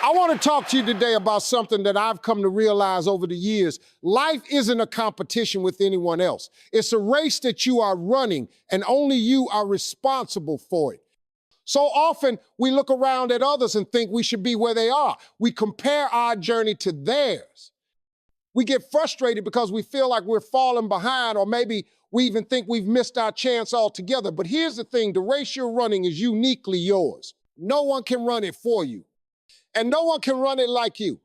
I want to talk to you today about something that I've come to realize over the years. Life isn't a competition with anyone else. It's a race that you are running, and only you are responsible for it. So often we look around at others and think we should be where they are. We compare our journey to theirs. We get frustrated because we feel like we're falling behind, or maybe we even think we've missed our chance altogether. But here's the thing, the race you're running is uniquely yours. No one can run it for you. And no one can run it like you.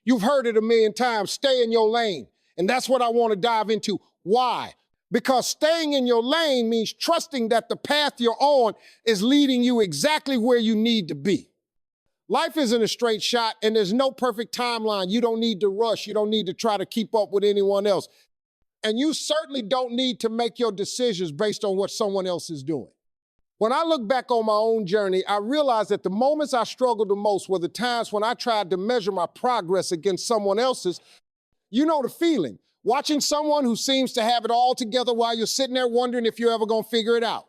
You've heard it a million times, stay in your lane. And that's what I want to dive into. Why? Because staying in your lane means trusting that the path you're on is leading you exactly where you need to be. Life isn't a straight shot, and there's no perfect timeline. You don't need to rush. You don't need to try to keep up with anyone else. And you certainly don't need to make your decisions based on what someone else is doing. When I look back on my own journey, I realized that the moments I struggled the most were the times when I tried to measure my progress against someone else's. You know the feeling, watching someone who seems to have it all together while you're sitting there wondering if you're ever gonna figure it out.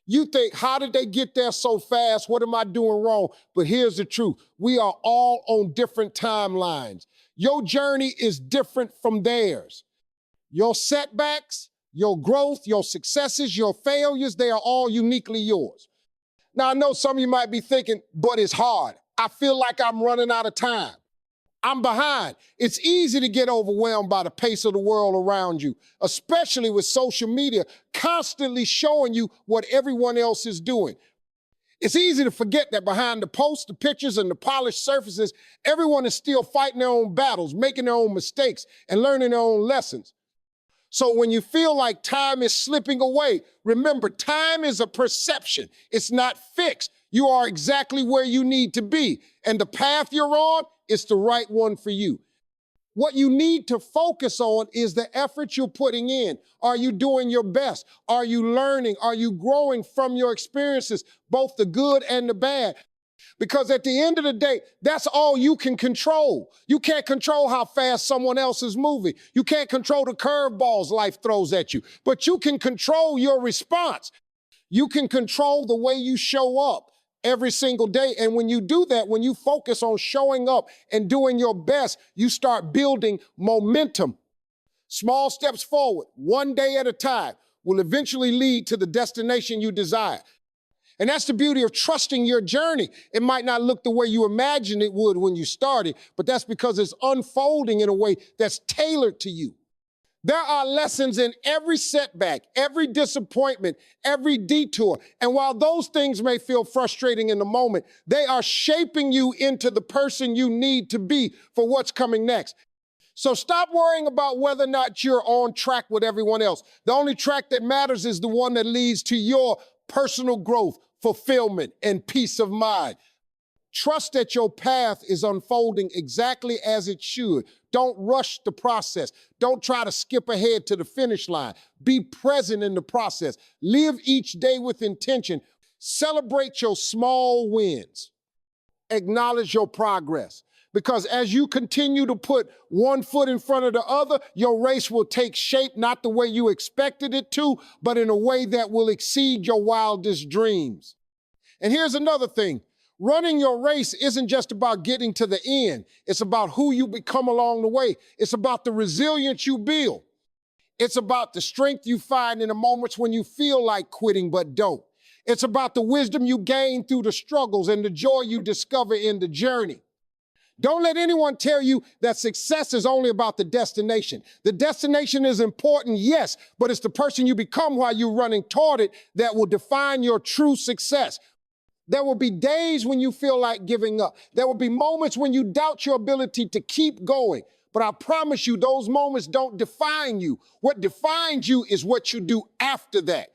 You think, how did they get there so fast? What am I doing wrong? But here's the truth. We are all on different timelines. Your journey is different from theirs. Your setbacks, your growth, your successes, your failures, they are all uniquely yours. Now, I know some of you might be thinking, but it's hard. I feel like I'm running out of time. I'm behind. It's easy to get overwhelmed by the pace of the world around you, especially with social media constantly showing you what everyone else is doing. It's easy to forget that behind the posts, the pictures, and the polished surfaces, everyone is still fighting their own battles, making their own mistakes, and learning their own lessons. So when you feel like time is slipping away, remember, time is a perception. It's not fixed. You are exactly where you need to be, and the path you're on is the right one for you. What you need to focus on is the effort you're putting in. Are you doing your best? Are you learning? Are you growing from your experiences, both the good and the bad? Because at the end of the day, that's all you can control. You can't control how fast someone else is moving. You can't control the curveballs life throws at you, but you can control your response. You can control the way you show up every single day. And when you do that, when you focus on showing up and doing your best, you start building momentum. Small steps forward, one day at a time, will eventually lead to the destination you desire. And that's the beauty of trusting your journey. It might not look the way you imagined it would when you started, but that's because it's unfolding in a way that's tailored to you. There are lessons in every setback, every disappointment, every detour. And while those things may feel frustrating in the moment, they are shaping you into the person you need to be for what's coming next. So stop worrying about whether or not you're on track with everyone else. The only track that matters is the one that leads to your personal growth, fulfillment, and peace of mind. Trust that your path is unfolding exactly as it should. Don't rush the process. Don't try to skip ahead to the finish line. Be present in the process. Live each day with intention. Celebrate your small wins. Acknowledge your progress. Because as you continue to put one foot in front of the other, your race will take shape not the way you expected it to, but in a way that will exceed your wildest dreams. And here's another thing. Running your race isn't just about getting to the end. It's about who you become along the way. It's about the resilience you build. It's about the strength you find in the moments when you feel like quitting but don't. It's about the wisdom you gain through the struggles and the joy you discover in the journey. Don't let anyone tell you that success is only about the destination. The destination is important, yes, but it's the person you become while you're running toward it that will define your true success. There will be days when you feel like giving up. There will be moments when you doubt your ability to keep going. But I promise you, those moments don't define you. What defines you is what you do after that.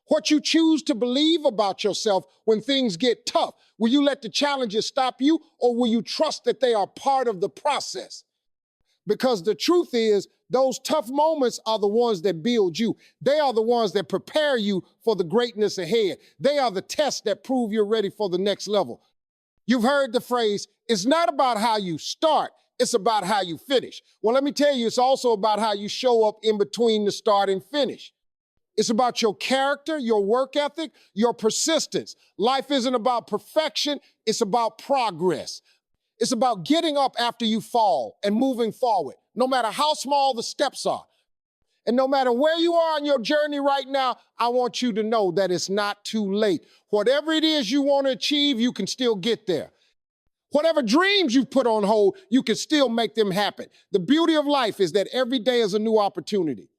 What you choose to believe about yourself when things get tough. Will you let the challenges stop you, or will you trust that they are part of the process? Because the truth is, those tough moments are the ones that build you. They are the ones that prepare you for the greatness ahead. They are the tests that prove you're ready for the next level. You've heard the phrase, it's not about how you start, it's about how you finish. Well, let me tell you, it's also about how you show up in between the start and finish. It's about your character, your work ethic, your persistence. Life isn't about perfection, it's about progress. It's about getting up after you fall and moving forward, no matter how small the steps are. And no matter where you are on your journey right now, I want you to know that it's not too late. Whatever it is you want to achieve, you can still get there. Whatever dreams you've put on hold, you can still make them happen. The beauty of life is that every day is a new opportunity.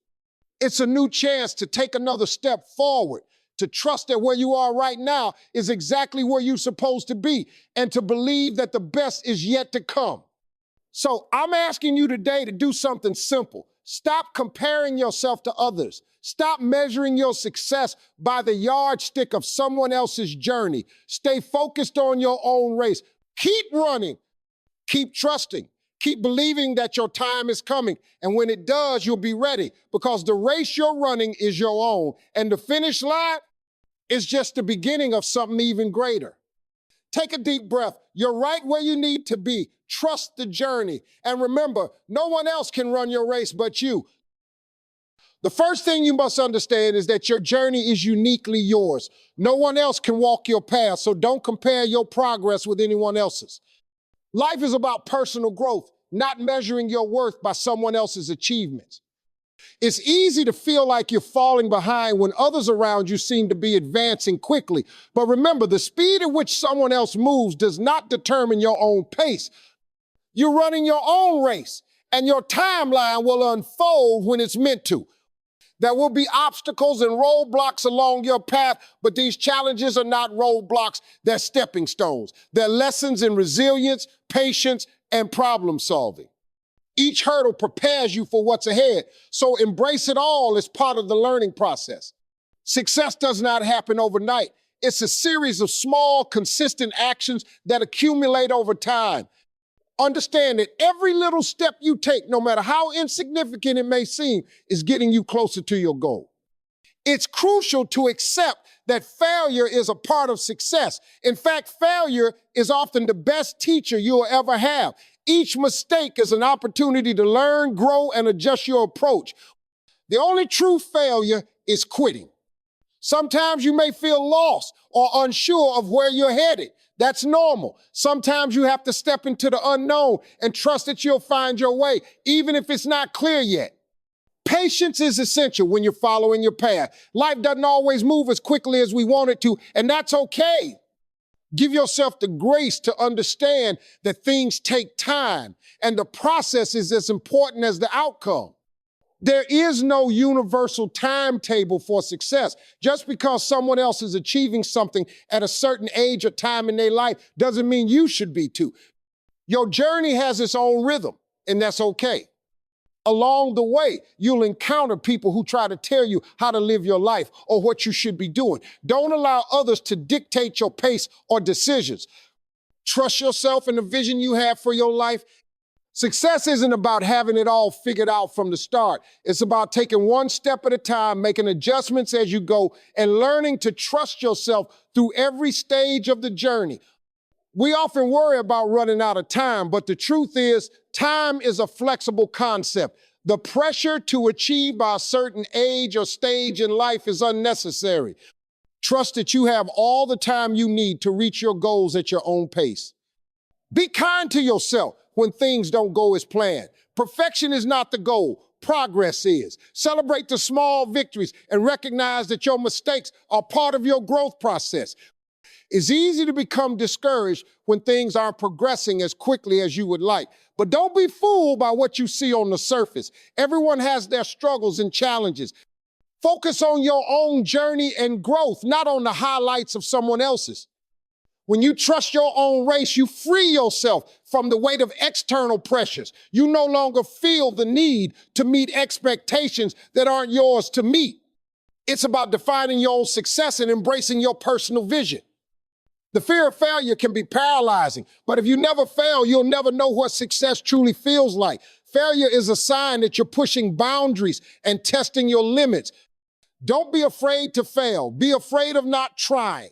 It's a new chance to take another step forward, to trust that where you are right now is exactly where you're supposed to be, and to believe that the best is yet to come. So I'm asking you today to do something simple. Stop comparing yourself to others. Stop measuring your success by the yardstick of someone else's journey. Stay focused on your own race. Keep running. Keep trusting. Keep believing that your time is coming. And when it does, you'll be ready, because the race you're running is your own. And the finish line is just the beginning of something even greater. Take a deep breath. You're right where you need to be. Trust the journey. And remember, no one else can run your race but you. The first thing you must understand is that your journey is uniquely yours. No one else can walk your path, so don't compare your progress with anyone else's. Life is about personal growth, not measuring your worth by someone else's achievements. It's easy to feel like you're falling behind when others around you seem to be advancing quickly. But remember, the speed at which someone else moves does not determine your own pace. You're running your own race, and your timeline will unfold when it's meant to. There will be obstacles and roadblocks along your path, but these challenges are not roadblocks, they're stepping stones. They're lessons in resilience, patience, and problem solving. Each hurdle prepares you for what's ahead, so embrace it all as part of the learning process. Success does not happen overnight. It's a series of small, consistent actions that accumulate over time. Understand that every little step you take, no matter how insignificant it may seem, is getting you closer to your goal. It's crucial to accept that failure is a part of success. In fact, failure is often the best teacher you'll ever have. Each mistake is an opportunity to learn, grow, and adjust your approach. The only true failure is quitting. Sometimes you may feel lost or unsure of where you're headed. That's normal. Sometimes you have to step into the unknown and trust that you'll find your way, even if it's not clear yet. Patience is essential when you're following your path. Life doesn't always move as quickly as we want it to, and that's okay. Give yourself the grace to understand that things take time, and the process is as important as the outcome. There is no universal timetable for success. Just because someone else is achieving something at a certain age or time in their life doesn't mean you should be too. Your journey has its own rhythm, and that's okay. Along the way, you'll encounter people who try to tell you how to live your life or what you should be doing. Don't allow others to dictate your pace or decisions. Trust yourself and the vision you have for your life. Success isn't about having it all figured out from the start. It's about taking one step at a time, making adjustments as you go, and learning to trust yourself through every stage of the journey. We often worry about running out of time, but the truth is, time is a flexible concept. The pressure to achieve by a certain age or stage in life is unnecessary. Trust that you have all the time you need to reach your goals at your own pace. Be kind to yourself when things don't go as planned. Perfection is not the goal. Progress is. Celebrate the small victories and recognize that your mistakes are part of your growth process. It's easy to become discouraged when things aren't progressing as quickly as you would like. But don't be fooled by what you see on the surface. Everyone has their struggles and challenges. Focus on your own journey and growth, not on the highlights of someone else's. When you trust your own race, you free yourself from the weight of external pressures. You no longer feel the need to meet expectations that aren't yours to meet. It's about defining your own success and embracing your personal vision. The fear of failure can be paralyzing, but if you never fail, you'll never know what success truly feels like. Failure is a sign that you're pushing boundaries and testing your limits. Don't be afraid to fail. Be afraid of not trying.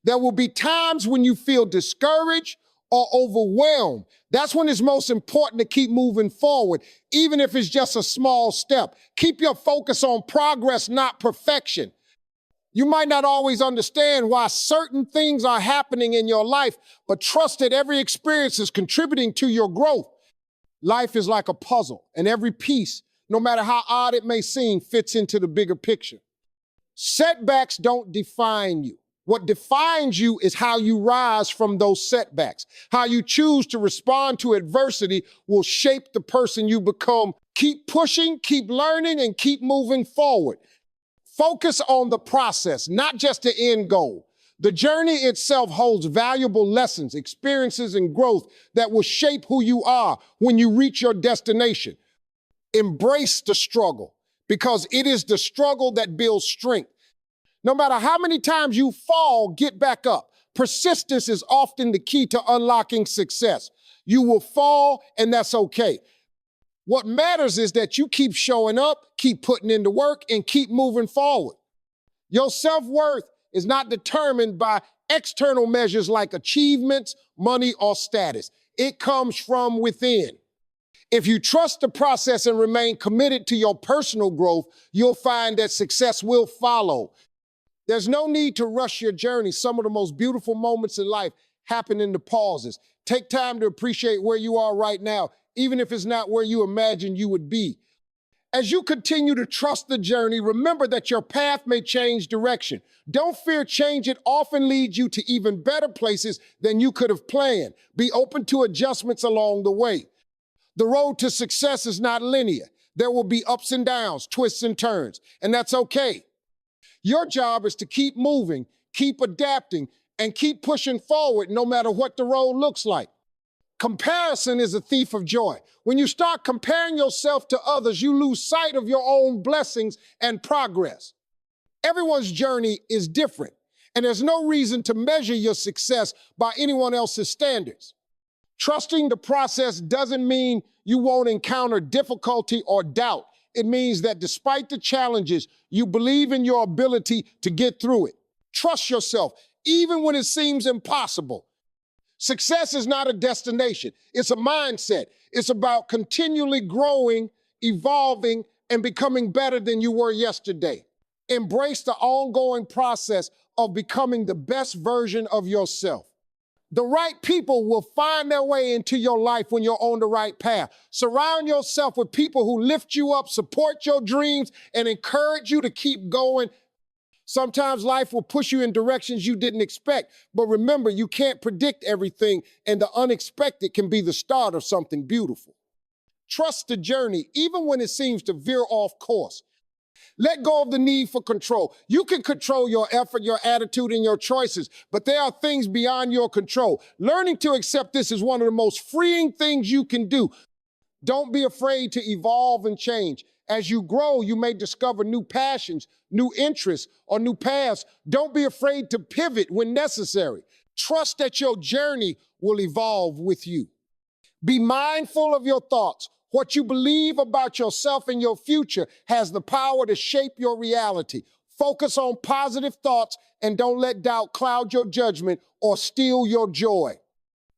There will be times when you feel discouraged or overwhelmed. That's when it's most important to keep moving forward, even if it's just a small step. Keep your focus on progress, not perfection. You might not always understand why certain things are happening in your life, but trust that every experience is contributing to your growth. Life is like a puzzle, and every piece, no matter how odd it may seem, fits into the bigger picture. Setbacks don't define you. What defines you is how you rise from those setbacks. How you choose to respond to adversity will shape the person you become. Keep pushing, keep learning, and keep moving forward. Focus on the process, not just the end goal. The journey itself holds valuable lessons, experiences, and growth that will shape who you are when you reach your destination. Embrace the struggle, because it is the struggle that builds strength. No matter how many times you fall, get back up. Persistence is often the key to unlocking success. You will fall, and that's okay. What matters is that you keep showing up, keep putting in the work, and keep moving forward. Your self-worth is not determined by external measures like achievements, money, or status. It comes from within. If you trust the process and remain committed to your personal growth, you'll find that success will follow. There's no need to rush your journey. Some of the most beautiful moments in life happen in the pauses. Take time to appreciate where you are right now, even if it's not where you imagine you would be. As you continue to trust the journey, remember that your path may change direction. Don't fear change. It often leads you to even better places than you could have planned. Be open to adjustments along the way. The road to success is not linear. There will be ups and downs, twists and turns, and that's okay. Your job is to keep moving, keep adapting, and keep pushing forward no matter what the road looks like. Comparison is a thief of joy. When you start comparing yourself to others, you lose sight of your own blessings and progress. Everyone's journey is different, and there's no reason to measure your success by anyone else's standards. Trusting the process doesn't mean you won't encounter difficulty or doubt. It means that despite the challenges, you believe in your ability to get through it. Trust yourself, even when it seems impossible. Success is not a destination. It's a mindset. It's about continually growing, evolving, and becoming better than you were yesterday. Embrace the ongoing process of becoming the best version of yourself. The right people will find their way into your life when you're on the right path. Surround yourself with people who lift you up, support your dreams, and encourage you to keep going. Sometimes life will push you in directions you didn't expect, but remember, you can't predict everything, and the unexpected can be the start of something beautiful. Trust the journey, even when it seems to veer off course. Let go of the need for control. You can control your effort, your attitude, and your choices, but there are things beyond your control. Learning to accept this is one of the most freeing things you can do. Don't be afraid to evolve and change. As you grow, you may discover new passions, new interests, or new paths. Don't be afraid to pivot when necessary. Trust that your journey will evolve with you. Be mindful of your thoughts. What you believe about yourself and your future has the power to shape your reality. Focus on positive thoughts and don't let doubt cloud your judgment or steal your joy.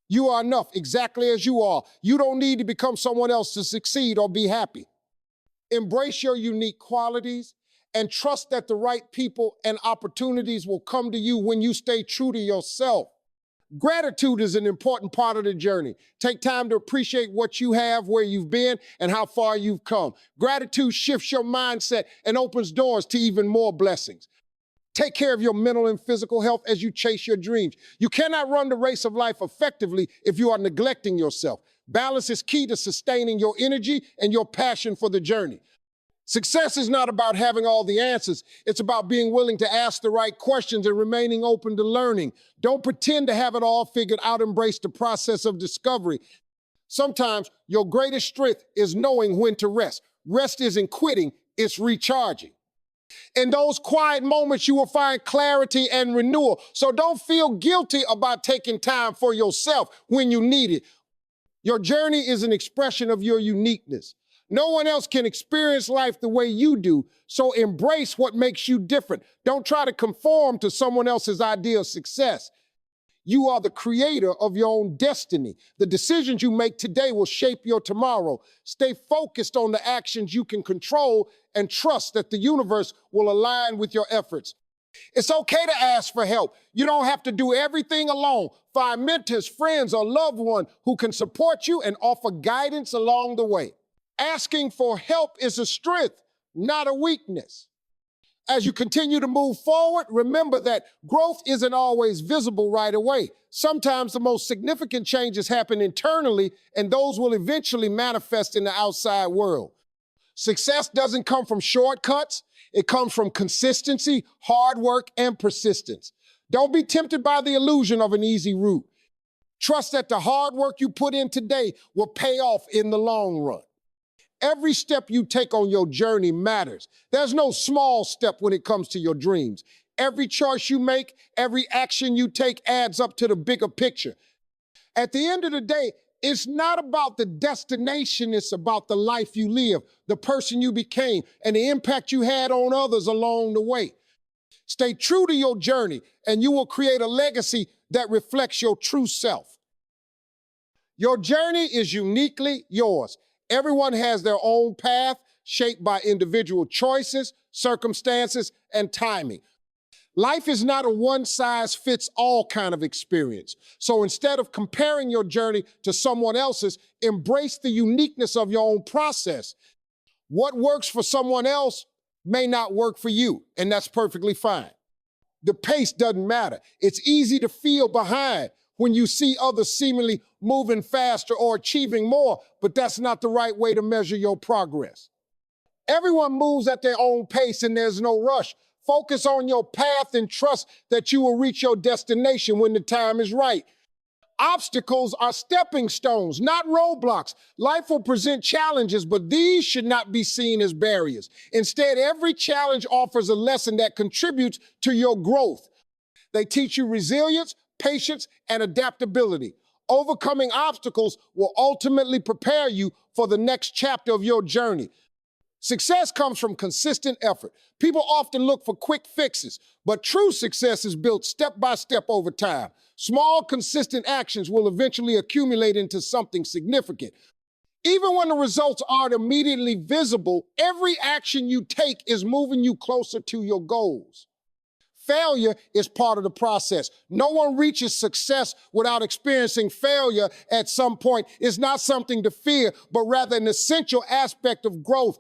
You are enough exactly as you are. You don't need to become someone else to succeed or be happy. Embrace your unique qualities and trust that the right people and opportunities will come to you when you stay true to yourself. Gratitude is an important part of the journey. Take time to appreciate what you have, where you've been, and how far you've come. Gratitude shifts your mindset and opens doors to even more blessings. Take care of your mental and physical health as you chase your dreams. You cannot run the race of life effectively if you are neglecting yourself. Balance is key to sustaining your energy and your passion for the journey. Success is not about having all the answers. It's about being willing to ask the right questions and remaining open to learning. Don't pretend to have it all figured out. Embrace the process of discovery. Sometimes your greatest strength is knowing when to rest. Rest isn't quitting, it's recharging. In those quiet moments, you will find clarity and renewal. So don't feel guilty about taking time for yourself when you need it. Your journey is an expression of your uniqueness. No one else can experience life the way you do, so embrace what makes you different. Don't try to conform to someone else's idea of success. You are the creator of your own destiny. The decisions you make today will shape your tomorrow. Stay focused on the actions you can control and trust that the universe will align with your efforts. It's okay to ask for help. You don't have to do everything alone. Find mentors, friends, or loved one who can support you and offer guidance along the way. Asking for help is a strength, not a weakness. As you continue to move forward, remember that growth isn't always visible right away. Sometimes the most significant changes happen internally, and those will eventually manifest in the outside world. Success doesn't come from shortcuts. It comes from consistency, hard work, and persistence. Don't be tempted by the illusion of an easy route. Trust that the hard work you put in today will pay off in the long run. Every step you take on your journey matters. There's no small step when it comes to your dreams. Every choice you make, every action you take adds up to the bigger picture. At the end of the day, it's not about the destination, it's about the life you live, the person you became, and the impact you had on others along the way. Stay true to your journey, and you will create a legacy that reflects your true self. Your journey is uniquely yours. Everyone has their own path, shaped by individual choices, circumstances, and timing. Life is not a one-size-fits-all kind of experience. So instead of comparing your journey to someone else's, embrace the uniqueness of your own process. What works for someone else may not work for you, and that's perfectly fine. The pace doesn't matter. It's easy to feel behind when you see others seemingly moving faster or achieving more, but that's not the right way to measure your progress. Everyone moves at their own pace and there's no rush. Focus on your path and trust that you will reach your destination when the time is right. Obstacles are stepping stones, not roadblocks. Life will present challenges, but these should not be seen as barriers. Instead, every challenge offers a lesson that contributes to your growth. They teach you resilience, patience, and adaptability. Overcoming obstacles will ultimately prepare you for the next chapter of your journey. Success comes from consistent effort. People often look for quick fixes, but true success is built step by step over time. Small, consistent actions will eventually accumulate into something significant. Even when the results aren't immediately visible, every action you take is moving you closer to your goals. Failure is part of the process. No one reaches success without experiencing failure at some point. It's not something to fear, but rather an essential aspect of growth.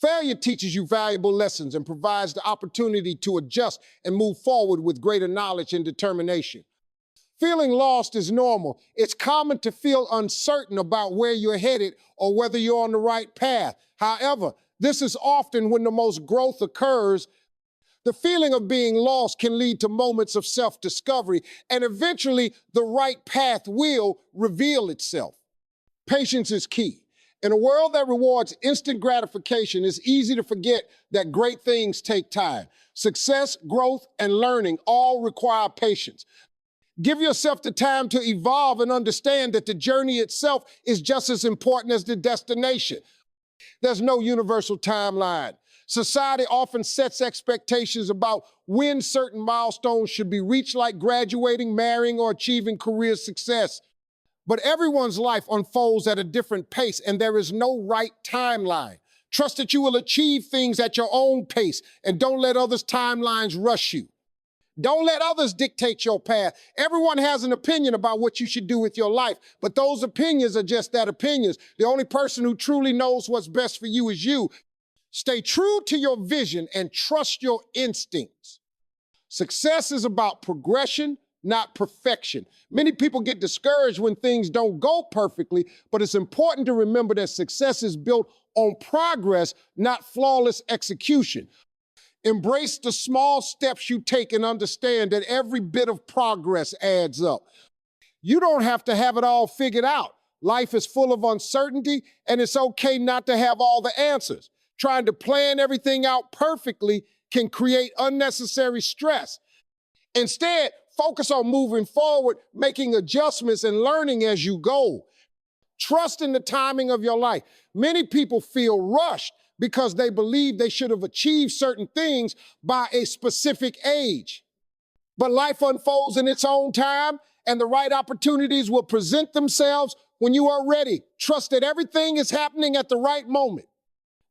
Failure teaches you valuable lessons and provides the opportunity to adjust and move forward with greater knowledge and determination. Feeling lost is normal. It's common to feel uncertain about where you're headed or whether you're on the right path. However, this is often when the most growth occurs. The feeling of being lost can lead to moments of self-discovery, and eventually the right path will reveal itself. Patience is key. In a world that rewards instant gratification, it's easy to forget that great things take time. Success, growth, and learning all require patience. Give yourself the time to evolve and understand that the journey itself is just as important as the destination. There's no universal timeline. Society often sets expectations about when certain milestones should be reached, like graduating, marrying, or achieving career success. But everyone's life unfolds at a different pace, and there is no right timeline. Trust that you will achieve things at your own pace, and don't let others' timelines rush you. Don't let others dictate your path. Everyone has an opinion about what you should do with your life, but those opinions are just that, opinions. The only person who truly knows what's best for you is you. Stay true to your vision and trust your instincts. Success is about progression, not perfection. Many people get discouraged when things don't go perfectly, but it's important to remember that success is built on progress, not flawless execution. Embrace the small steps you take and understand that every bit of progress adds up. You don't have to have it all figured out. Life is full of uncertainty, and it's okay not to have all the answers. Trying to plan everything out perfectly can create unnecessary stress. Instead, focus on moving forward, making adjustments, and learning as you go. Trust in the timing of your life. Many people feel rushed because they believe they should have achieved certain things by a specific age. But life unfolds in its own time, and the right opportunities will present themselves when you are ready. Trust that everything is happening at the right moment.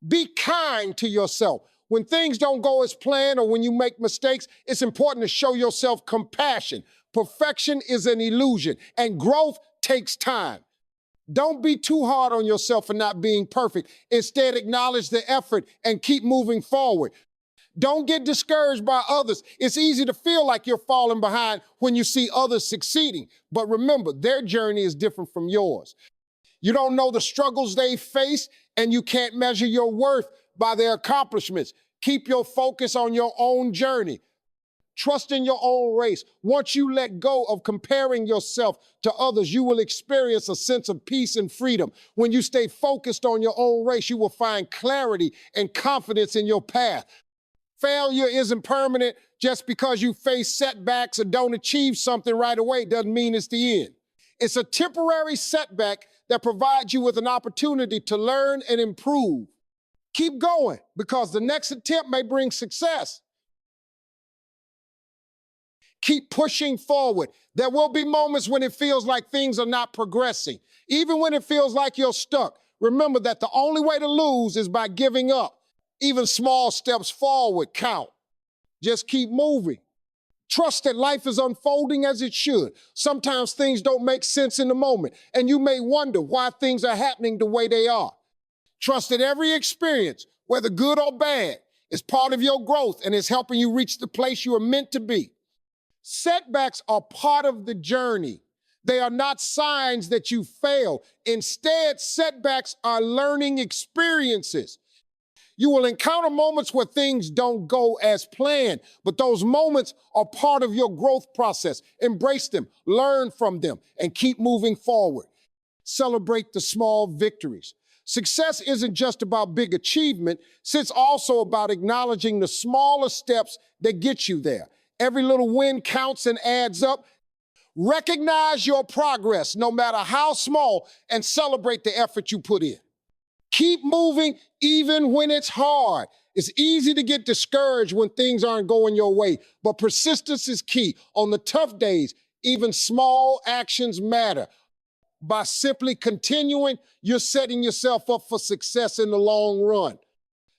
Be kind to yourself. When things don't go as planned or when you make mistakes, it's important to show yourself compassion. Perfection is an illusion, and growth takes time. Don't be too hard on yourself for not being perfect. Instead, acknowledge the effort and keep moving forward. Don't get discouraged by others. It's easy to feel like you're falling behind when you see others succeeding. But remember, their journey is different from yours. You don't know the struggles they face, and you can't measure your worth by their accomplishments. Keep your focus on your own journey. Trust in your own race. Once you let go of comparing yourself to others, you will experience a sense of peace and freedom. When you stay focused on your own race, you will find clarity and confidence in your path. Failure isn't permanent. Just because you face setbacks or don't achieve something right away doesn't mean it's the end. It's a temporary setback that provides you with an opportunity to learn and improve. Keep going, because the next attempt may bring success. Keep pushing forward. There will be moments when it feels like things are not progressing. Even when it feels like you're stuck, remember that the only way to lose is by giving up. Even small steps forward count. Just keep moving. Trust that life is unfolding as it should. Sometimes things don't make sense in the moment, and you may wonder why things are happening the way they are. Trust that every experience, whether good or bad, is part of your growth and is helping you reach the place you are meant to be. Setbacks are part of the journey. They are not signs that you failed. Instead, setbacks are learning experiences. You will encounter moments where things don't go as planned, but those moments are part of your growth process. Embrace them, learn from them, and keep moving forward. Celebrate the small victories. Success isn't just about big achievement, it's also about acknowledging the smaller steps that get you there. Every little win counts and adds up. Recognize your progress, no matter how small, and celebrate the effort you put in. Keep moving even when it's hard. It's easy to get discouraged when things aren't going your way, but persistence is key. On the tough days, even small actions matter. By simply continuing, you're setting yourself up for success in the long run.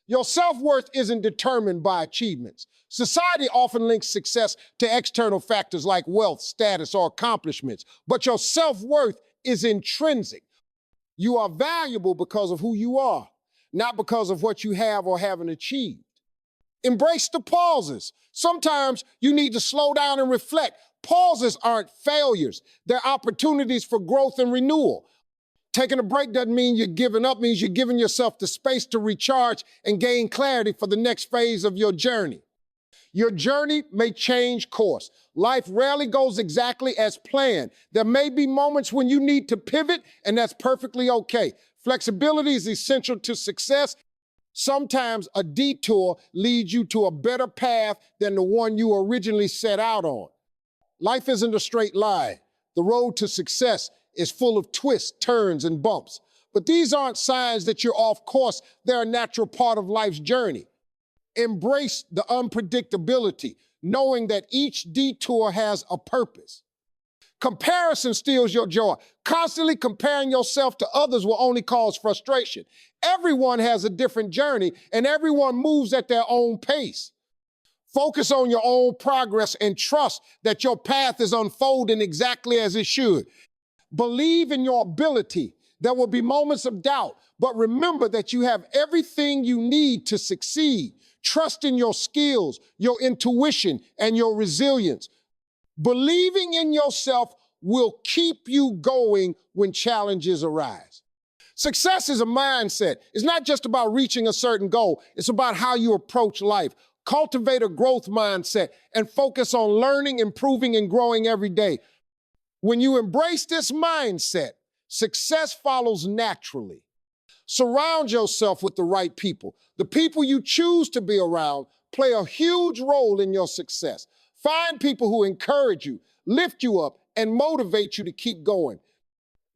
Your self-worth isn't determined by achievements. Society often links success to external factors like wealth, status, or accomplishments, but your self-worth is intrinsic. You are valuable because of who you are, not because of what you have or haven't achieved. Embrace the pauses. Sometimes you need to slow down and reflect. Pauses aren't failures. They're opportunities for growth and renewal. Taking a break doesn't mean you're giving up, it means you're giving yourself the space to recharge and gain clarity for the next phase of your journey. Your journey may change course. Life rarely goes exactly as planned. There may be moments when you need to pivot, and that's perfectly okay. Flexibility is essential to success. Sometimes a detour leads you to a better path than the one you originally set out on. Life isn't a straight line. The road to success is full of twists, turns, and bumps. But these aren't signs that you're off course. They're a natural part of life's journey. Embrace the unpredictability, knowing that each detour has a purpose. Comparison steals your joy. Constantly comparing yourself to others will only cause frustration. Everyone has a different journey, and everyone moves at their own pace. Focus on your own progress and trust that your path is unfolding exactly as it should. Believe in your ability. There will be moments of doubt, but remember that you have everything you need to succeed. Trust in your skills, your intuition, and your resilience. Believing in yourself will keep you going when challenges arise. Success is a mindset. It's not just about reaching a certain goal. It's about how you approach life. Cultivate a growth mindset and focus on learning, improving, and growing every day. When you embrace this mindset, success follows naturally. Surround yourself with the right people. The people you choose to be around play a huge role in your success. Find people who encourage you, lift you up, and motivate you to keep going.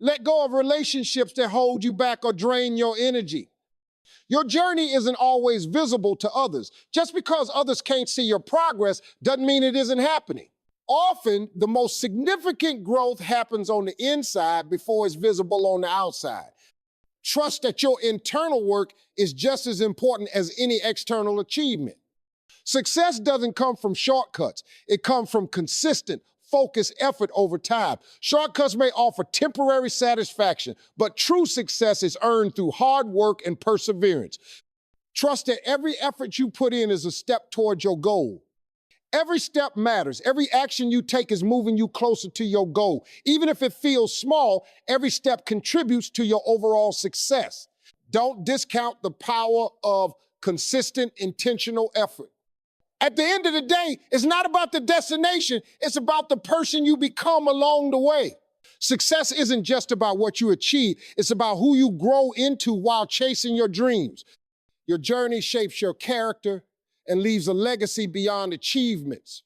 Let go of relationships that hold you back or drain your energy. Your journey isn't always visible to others. Just because others can't see your progress doesn't mean it isn't happening. Often, the most significant growth happens on the inside before it's visible on the outside. Trust that your internal work is just as important as any external achievement. Success doesn't come from shortcuts. It comes from consistent, focused effort over time. Shortcuts may offer temporary satisfaction, but true success is earned through hard work and perseverance. Trust that every effort you put in is a step towards your goal. Every step matters. Every action you take is moving you closer to your goal. Even if it feels small, every step contributes to your overall success. Don't discount the power of consistent, intentional effort. At the end of the day, it's not about the destination, it's about the person you become along the way. Success isn't just about what you achieve, it's about who you grow into while chasing your dreams. Your journey shapes your character and leaves a legacy beyond achievements.